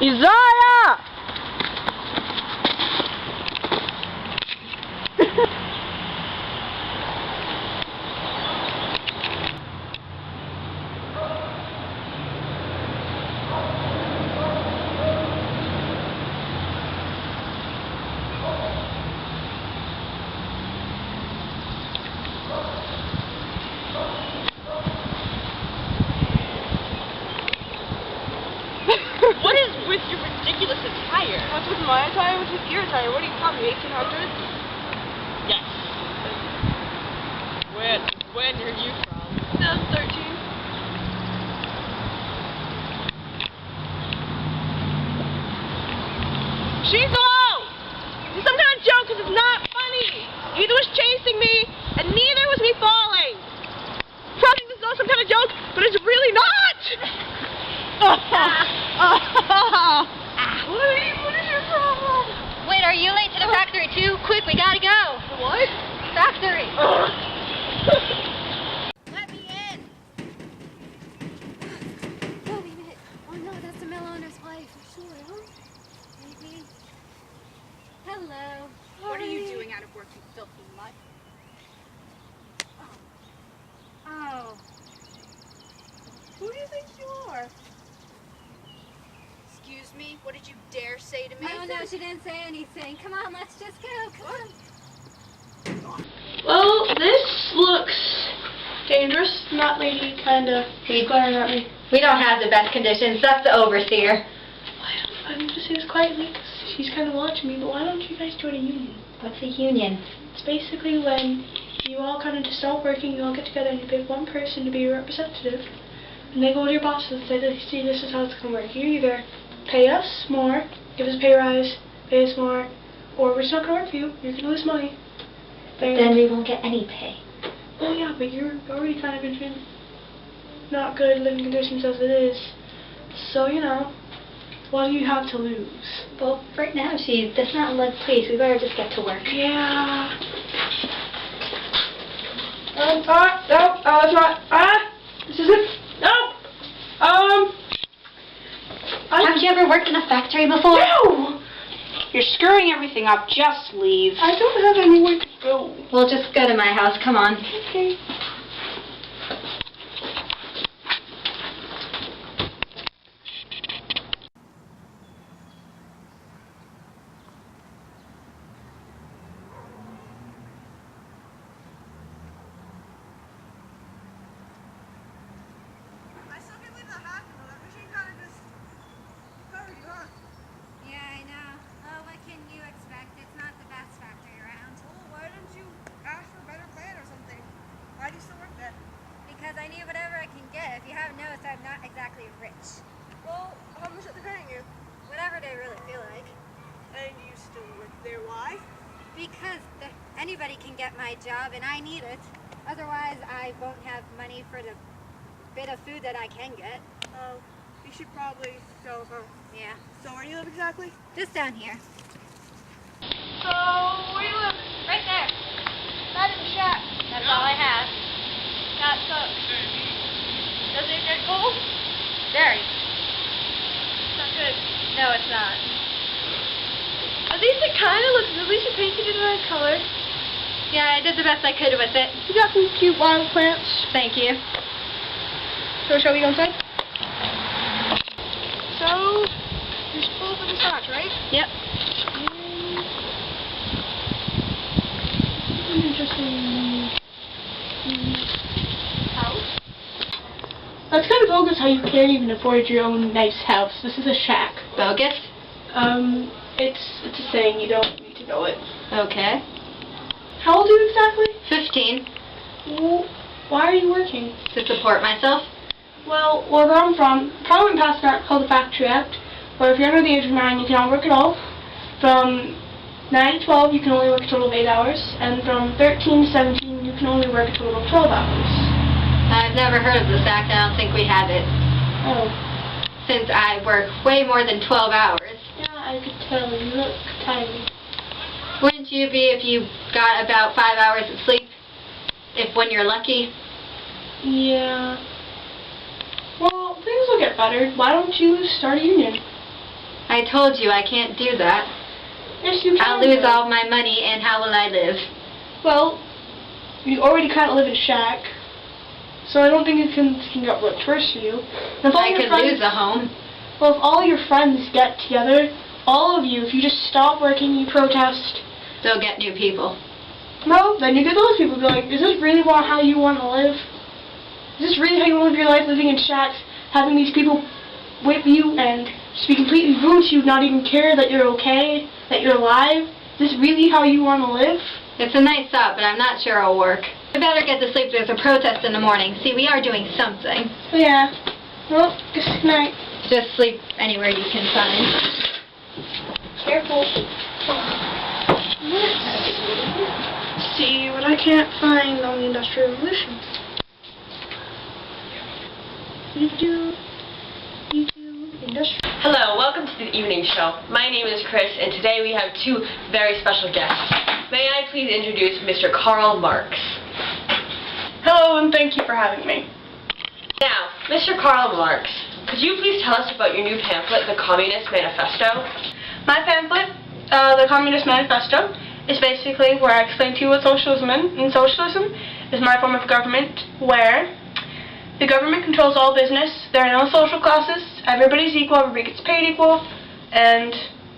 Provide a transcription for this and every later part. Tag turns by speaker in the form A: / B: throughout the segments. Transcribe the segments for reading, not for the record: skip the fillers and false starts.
A: Isaiah!
B: What is with your ridiculous attire?
A: What's with my attire? What's with your attire? What are you talking, 1800s?
B: Yes. When are you from?
A: 2013. She's low! It's some kind of joke because it's not funny. Neither was chasing me, and neither was me falling. Probably this is all some kind of joke, but it's really not! What is your problem?
C: Wait, are you late to the factory too? Quick, we gotta go.
A: What?
C: Factory. Let me in. Oh, wait a minute. Oh no, that's the mill owner's wife. Sure. Maybe. Hello.
D: What are you doing out of work, you filthy mutt?
C: Oh.
A: Who do you think you are?
D: Excuse me? What did you dare say to me?
C: Oh no, she didn't say anything. Come on, let's just go. Come on.
A: Well, this looks dangerous. Not lady kinda glaring at me.
C: We don't have the best conditions. That's the overseer.
A: I'm just saying this quietly because she's kind of watching me, but why don't you guys join a union?
C: What's a union?
A: It's basically when you all kind of just stop working, you all get together and you pick one person to be your representative, and they go to your bosses and say, see, this is how it's going to work. You either pay us more, give us a pay rise, pay us more, or we're just not going to work for you. You're going to lose money.
C: Then we won't get any pay.
A: Oh yeah, but you're already kind of in not good living conditions as it is. So, you know, what do you have to lose?
C: Well, right now she does not look pleased. We better just get to work.
A: Yeah. That's not, this isn't, no,
C: Have you ever worked in a factory before?
A: no!
D: You're screwing everything up. Just leave.
A: I don't have anywhere to go.
C: We'll just go to my house. Come on.
A: Okay.
E: I still can't believe that happened though. That machine kind of just covered you, huh?
C: Yeah, I know. Oh, what can you expect? It's not the best factory around.
E: Well, why didn't you ask for a better plan or something? Why do you still work there?
C: Because I need whatever I can get. If you haven't noticed, I'm not exactly rich.
E: Well, how much are they paying you?
C: Whatever they really feel like.
E: And you still work there. Why?
C: Because anybody can get my job, and I need it. Otherwise, I won't have money for the bit of food that I can get.
E: Oh, you should probably go home.
C: Yeah.
E: So where do you live exactly?
C: Just down here.
E: So, where do you live?
C: Right there.
E: Not in the shack.
C: That's all I have.
E: That sucks. Does it get cold?
C: Very.
E: It's not good.
C: No, it's not.
E: At least it kind of looks good. At least you painted it a nice color.
C: Yeah, I did the best I could with it.
E: You got some cute wild plants.
C: Thank you.
E: So shall we go inside? So, you're supposed to massage, right?
C: Yep.
A: An interesting house. That's kind of bogus how you can't even afford your own nice house. This is a shack.
C: Bogus?
A: It's a saying, you don't need to know it.
C: Okay.
A: How old are you exactly?
C: 15.
A: Well, why are you working?
C: To support myself.
A: Well, where I'm from, Parliament passed an act called the Factory Act, where if you're under the age of 9, you cannot work at all. From 9 to 12, you can only work a total of 8 hours, and from 13 to 17, you can only work a total of 12 hours.
C: I've never heard of this act. I don't think we have it.
A: Oh.
C: Since I work way more than 12 hours.
A: Yeah, I could tell. You look tiny.
C: Wouldn't you be if you got about 5 hours of sleep? When you're lucky?
A: Yeah. Well, things will get better. Why don't you start a union?
C: I told you I can't do that.
A: Yes, you can.
C: I'll lose all my money, and how will I live?
A: Well, you already kind of live in shack, so I don't think it can get much worse for you. And if all
C: I
A: your
C: could
A: friends-
C: lose a home.
A: Well, if all your friends get together, all of you, if you just stop working, you protest.
C: They'll get new people.
A: No, then you get those people be like, is this really how you want to live? Is this really how you want to live your life, living in shacks, having these people whip you and just be completely rude to you, not even care that you're okay, that you're alive? Is this really how you want to live?
C: It's a nice thought, but I'm not sure it'll work. I better get to sleep. There's a protest in the morning. See, we are doing something.
A: Yeah. Well, good night.
C: Just sleep anywhere you can find.
A: Careful. Let's see what I can't find on the Industrial Revolution. Industrial.
B: Hello, welcome to the evening show. My name is Chris, and today we have two very special guests. May I please introduce Mr. Karl Marx.
A: Hello, and thank you for having me.
B: Now, Mr. Karl Marx, could you please tell us about your new pamphlet, The Communist Manifesto?
A: My pamphlet, The Communist Manifesto, is basically where I explain to you what socialism is. And socialism is my form of government where the government controls all business, there are no social classes, everybody's equal, everybody gets paid equal, and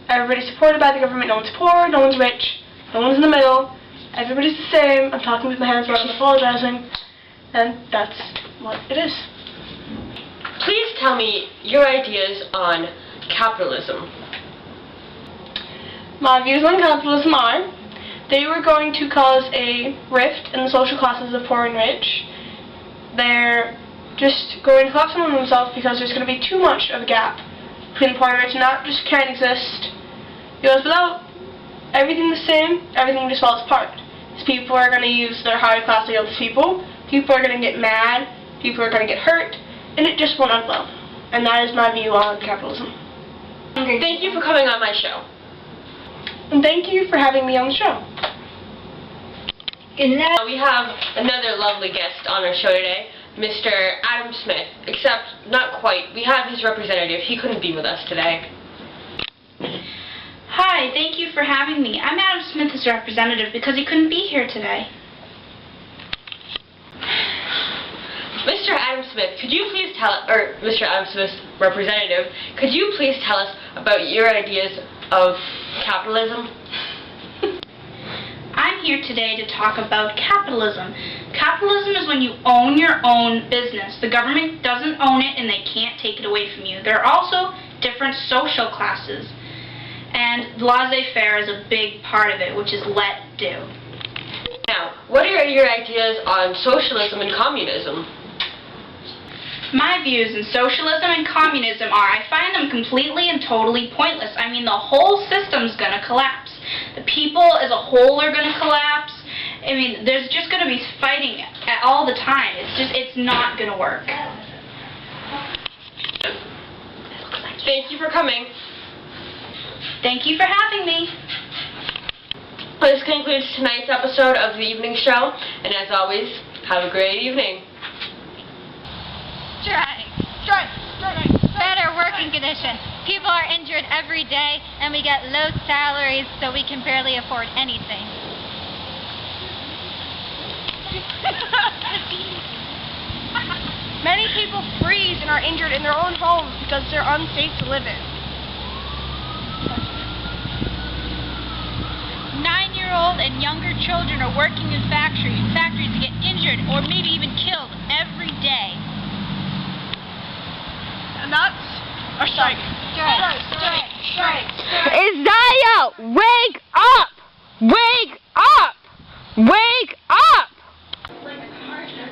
A: everybody's supported by the government. No one's poor, no one's rich, no one's in the middle, everybody's the same. I'm talking with my hands where I'm apologizing, and that's what it is.
B: Please tell me your ideas on capitalism.
A: My views on capitalism are, they were going to cause a rift in the social classes of poor and rich. They're just going to collapse on themselves because there's going to be too much of a gap between the poor and rich, and that just can't exist. Because without everything the same, everything just falls apart. Because people are going to use their higher class against people are going to get mad, people are going to get hurt, and it just won't end well. And that is my view on capitalism.
B: Thank you for coming on my show.
A: And thank you for having me on the show.
B: We have another lovely guest on our show today, Mr. Adam Smith, except not quite. We have his representative. He couldn't be with us today.
F: Hi, thank you for having me. I'm Adam Smith's representative because he couldn't be here today.
B: Mr. Adam Smith, could you please Mr. Adam Smith's representative, could you please tell us about your ideas of capitalism?
F: I'm here today to talk about capitalism. Capitalism is when you own your own business. The government doesn't own it and they can't take it away from you. There are also different social classes. And laissez-faire is a big part of it, which is let do.
B: Now, what are your ideas on socialism and communism?
F: My views on socialism and communism are, I find them completely and totally pointless. I mean, the whole system's going to collapse. The people as a whole are going to collapse. I mean, there's just going to be fighting all the time. It's not going to work.
B: Thank you for coming.
F: Thank you for having me.
B: This concludes tonight's episode of the evening show, and as always, have a great evening.
C: Strike. Better working conditions. People are injured every day, and we get low salaries, so we can barely afford anything.
E: Many people freeze and are injured in their own homes because they're unsafe to live in.
G: 9-year-old and younger children are working in factories and get injured or maybe even killed every day.
E: And that's a strike. Strike.
B: Isaiah, wake up! Wake up! Wake up!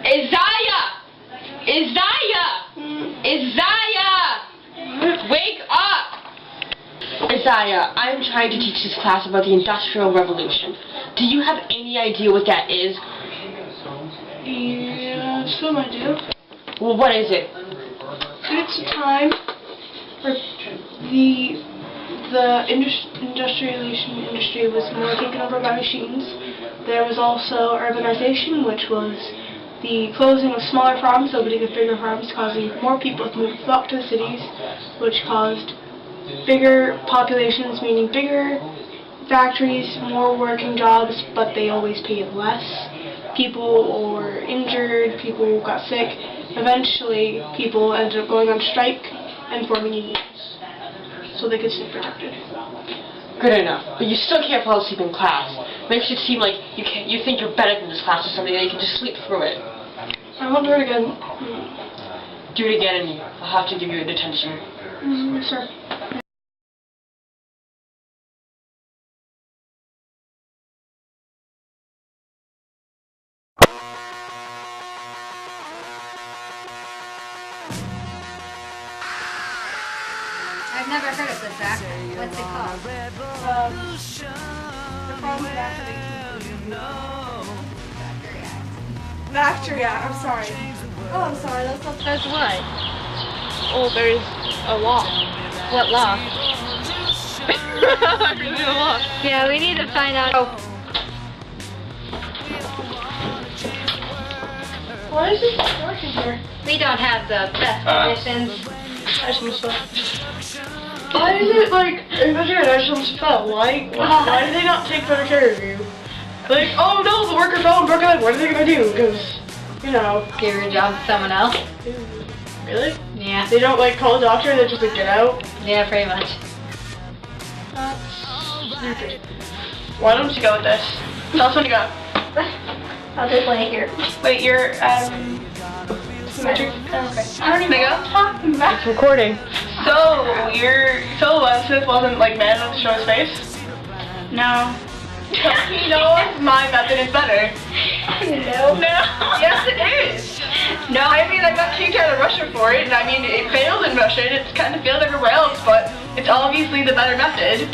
B: Isaiah! Wake up! Isaiah, I'm trying to teach this class about the Industrial Revolution. Do you have any idea what that is?
A: Yeah, some I do.
B: Well, what is it?
A: It's a time where the industrialization industry was more taken over by machines. There was also urbanization, which was the closing of smaller farms, opening of bigger farms, causing more people to move up to the cities, which caused bigger populations, meaning bigger factories, more working jobs, but they always paid less. People were injured, people got sick. Eventually, people ended up going on strike and forming unions so they could stay protected.
B: Good enough, but you still can't fall asleep in class. Makes it seem like you think you're better than this class or something, and you can just sleep through it.
A: I won't do it again.
B: Do it again, and I'll have to give you a detention.
A: Sure.
C: I've never heard of this act. What's it called?
A: The problem with Factory Act. I'm sorry. Oh, I'm sorry. That's not.
E: That's what? Oh, there's a law. What law? There's a law.
C: Yeah, we need to find out. Oh.
A: Why is this working here?
C: We don't have the best conditions.
A: Why is it like, if you're an actual fell, why do they not take better care of you? Like, oh no, the worker fell and broke a leg, what are they gonna do? Because, you know.
C: Give your job to someone else.
A: Really?
C: Yeah.
A: They don't like call a doctor, they just like get out?
C: Yeah, pretty much.
A: That's stupid. Why don't you go with this? Tell us when you go.
C: I'll just lay here.
A: Wait, you're, symmetric? Okay. I don't even know what I'm talking about.
B: It's recording.
A: So Adam Smith wasn't like mad enough to show his face?
F: No.
A: You know, my method is better.
C: No.
A: No. Yes, it is. No. I mean, I got kicked out of Russia for it, and I mean, it failed in Russia, and it's kind of failed everywhere else, but it's obviously the better method.